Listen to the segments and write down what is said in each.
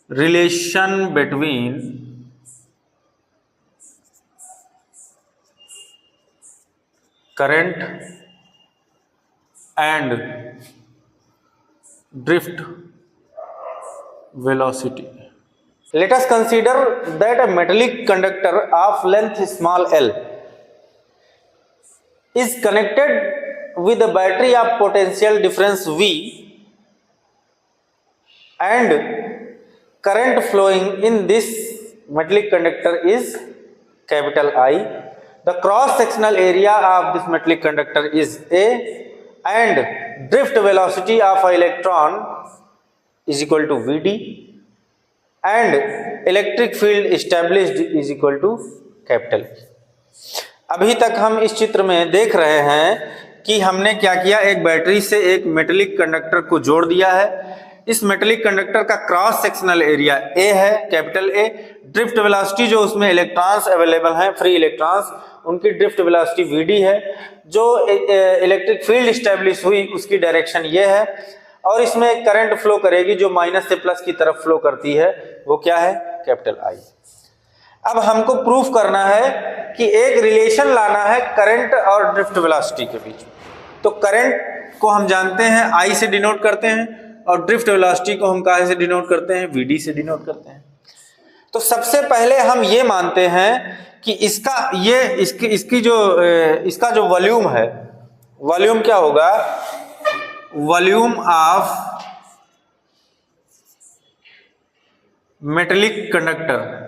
relation between current and drift velocity. Let us consider that a metallic conductor of length small l is connected with a battery of potential difference V and current flowing in this metallic conductor is capital I. The cross sectional area of this metallic conductor is A and drift velocity of an electron is equal to Vd and electric field established is equal to capital E. अभी तक हम इस चित्र में देख रहे हैं कि हमने क्या किया, एक बैटरी से एक मेटेलिक कंडक्टर को जोड़ दिया है। इस मेटेलिक कंडक्टर का क्रॉस सेक्शनल एरिया ए है, कैपिटल ए। ड्रिफ्ट वेलोसिटी जो उसमें इलेक्ट्रॉन्स अवेलेबल हैं, फ्री इलेक्ट्रॉन्स, उनकी ड्रिफ्ट वेलोसिटी वीडी है। जो इलेक्ट्रिक फील्ड स्टैब्लिश हुई उसकी डायरेक्शन ये है और इसमें एक करंट फ्लो करेगी जो माइनस से प्लस की तरफ फ्लो करती है, वो क्या है, कैपिटल आई। अब हमको प्रूफ करना है कि एक रिलेशन लाना है करंट और ड्रिफ्ट वेलोसिटी के बीच। तो करंट को हम जानते हैं आई से डिनोट करते हैं और ड्रिफ्ट वेलोसिटी को हम काहे से डिनोट करते हैं, वीडी से डिनोट करते हैं। तो सबसे पहले हम ये मानते हैं कि इसका जो वॉल्यूम है, वॉल्यूम क्या होगा, volume of metallic conductor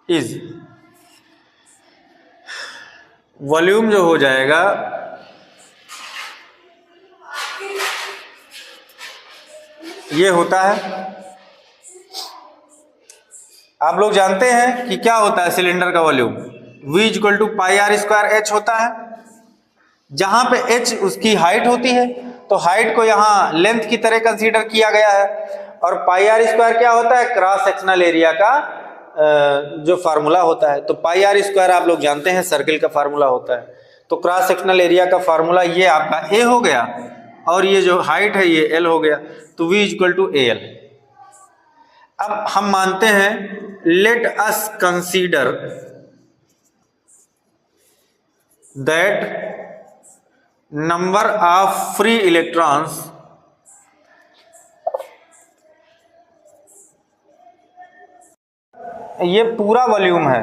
is, volume जो हो जाएगा ये होता है, आप लोग जानते हैं कि क्या होता है सिलेंडर का volume, V equal to pi r square h होता है। जहां पे h उसकी हाइट होती है तो हाइट को यहां लेंथ की तरह कंसीडर किया गया है और पाई आर स्क्वायर क्या होता है, क्रॉस सेक्शनल एरिया का जो फार्मूला होता है। तो पाई आर स्क्वायर आप लोग जानते हैं सर्किल का फार्मूला होता है। तो क्रॉस सेक्शनल एरिया का फार्मूला ये आपका ए हो गया और ये जो हाइट है ये एल हो गया, तो V equal to A L. अब हम मानते हैं, let us consider that number of free electrons ये पूरा वॉल्यूम है,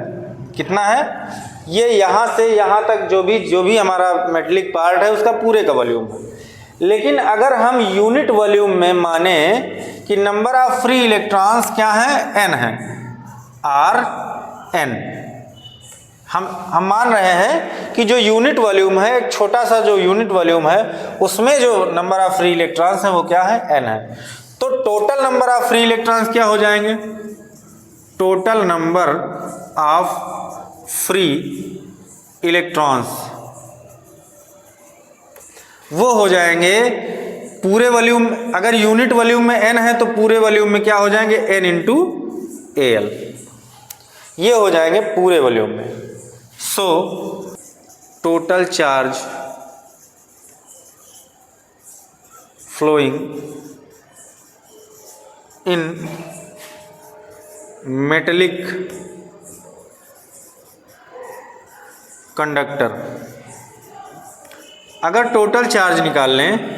कितना है, ये यहां से यहां तक जो भी हमारा मेटेलिक पार्ट है उसका पूरे का वॉल्यूम है। लेकिन अगर हम यूनिट वॉल्यूम में माने कि नंबर ऑफ फ्री इलेक्ट्रॉन्स क्या है, n है, आर एन, हम मान रहे हैं कि जो यूनिट वॉल्यूम है, एक छोटा सा जो यूनिट वॉल्यूम है उसमें जो नंबर ऑफ फ्री इलेक्ट्रॉन्स है वो क्या है, n है। तो total number of free electrons क्या हो जाएंगे, total number of free electrons वो हो जाएंगे पूरे वॉल्यूम, अगर यूनिट वॉल्यूम में n है तो पूरे वॉल्यूम में क्या हो जाएंगे, n इंटू ए एल, ये हो जाएंगे पूरे वॉल्यूम में। So total charge flowing in metallic conductor, अगर टोटल चार्ज निकाल लें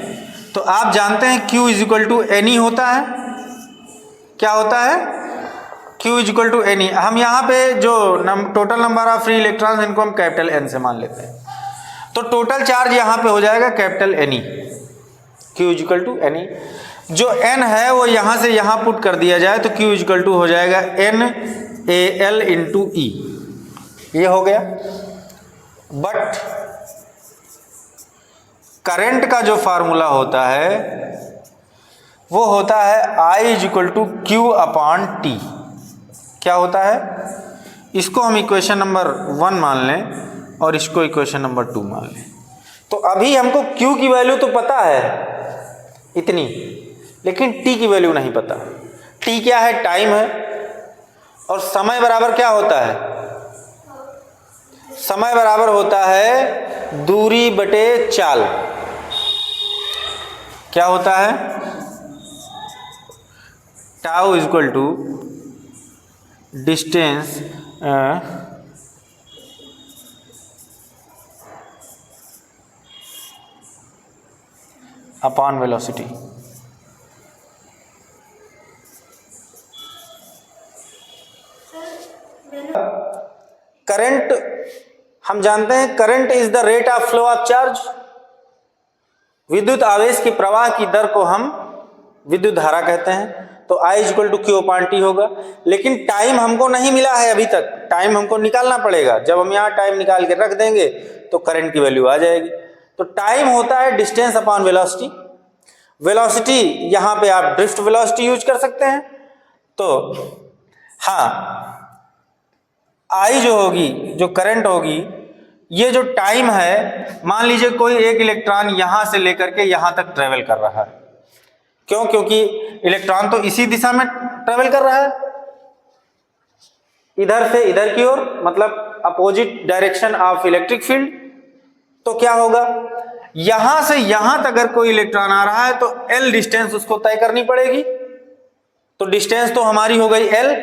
तो आप जानते हैं Q is equal to n e होता है। क्या होता है, Q is equal to n e. हम यहाँ पे जो total number of free electrons इनको हम कैपिटल N से मान लेते हैं, तो टोटल चार्ज यहाँ पे हो जाएगा capital n e, Q is equal to n e. जो n है वो यहाँ से यहाँ पुट कर दिया जाए तो Q इज इक्वल टू हो जाएगा n ए एल इंटू ई, ये हो गया। बट करंट का जो फार्मूला होता है वो होता है I is equal to Q upon t. क्या होता है, इसको हम इक्वेशन नंबर 1 मान लें और इसको इक्वेशन नंबर 2 मान लें। तो अभी हमको Q की वैल्यू तो पता है इतनी, लेकिन T की वैल्यू नहीं पता। T क्या है, टाइम है, और समय बराबर क्या होता है, समय बराबर होता है दूरी बटे चाल। क्या होता है, tau is equal to distance upon velocity. Current हम जानते हैं, current is the rate of flow of charge. विद्युत आवेश की प्रवाह की दर को हम विद्युत धारा कहते हैं। तो I is equal to Q upon t होगा। लेकिन टाइम हमको नहीं मिला है अभी तक, टाइम हमको निकालना पड़ेगा। जब हम यहाँ टाइम निकाल के रख देंगे तो करंट की वैल्यू आ जाएगी। तो टाइम होता है डिस्टेंस अपॉन वेलोसिटी। वेलोसिटी यहाँ पे आप ड्रिफ्ट वेलोसिटी यूज कर सकते हैं। तो हाँ, I जो होगी, जो करंट होगी, ये जो टाइम है, मान लीजिए कोई एक इलेक्ट्रॉन यहां से लेकर के यहां तक ट्रेवल कर रहा है। क्यों? क्योंकि इलेक्ट्रॉन तो इसी दिशा में ट्रेवल कर रहा है, इधर से इधर की ओर, मतलब opposite direction of electric field. तो क्या होगा, यहां से यहां तक अगर कोई इलेक्ट्रॉन आ रहा है तो L डिस्टेंस उसको तय करनी पड़ेगी। तो डिस्टेंस तो हमारी हो गई L,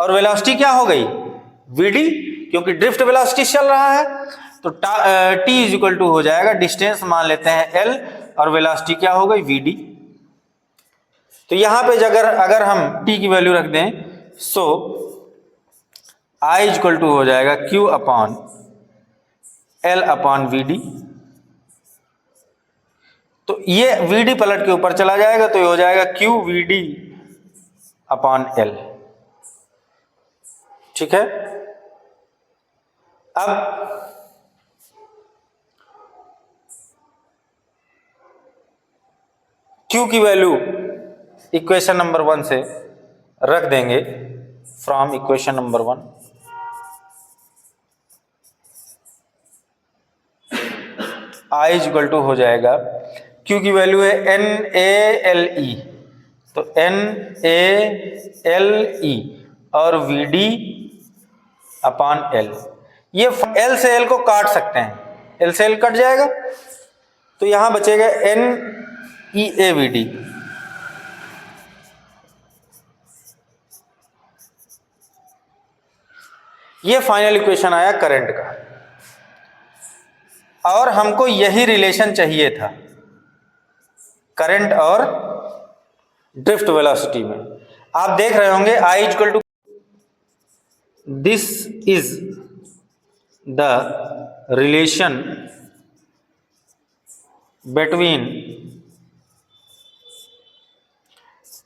और वेलोसिटी क्या हो गई, Vd, क्योंकि ड्रिफ्ट वेलोसिटी चल रहा है। तो T इज इक्वल टू हो जाएगा, डिस्टेंस मान लेते हैं L और वेलोसिटी क्या हो गई, Vd। तो यहां पे अगर हम T की वैल्यू रख दें, सो I इज इक्वल टू हो जाएगा Q upon L upon Vd। तो ये Vd पलट के ऊपर चला जाएगा, तो ये हो जाएगा Q Vd अपॉन L। ठीक है। अब Q की वैल्यू इक्वेशन नंबर 1 से रख देंगे, from equation number 1। I is equal to हो जाएगा, Q की वैल्यू है NaLe, तो NaLe और Vd अपॉन L। ये L से L को काट सकते हैं, L से L कट जाएगा, तो यहां बचेगा NeaVd। ये फाइनल इक्वेशन आया करंट का, और हमको यही रिलेशन चाहिए था करंट और ड्रिफ्ट वेलोसिटी में। आप देख रहे होंगे I equal to, this is the relation between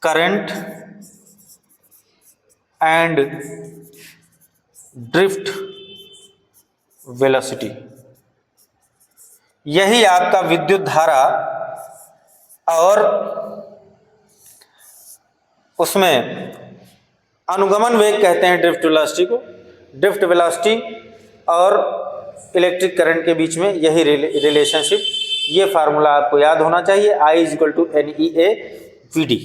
current and drift velocity. यही आपका विद्युत धारा और उसमें अनुगमन वेग कहते हैं ड्रिफ्ट वेलोसिटी को। ड्रिफ्ट वेलोसिटी और इलेक्ट्रिक करंट के बीच में यही रिलेशनशिप, ये फार्मूला आपको याद होना चाहिए। I is equal to NeaVd।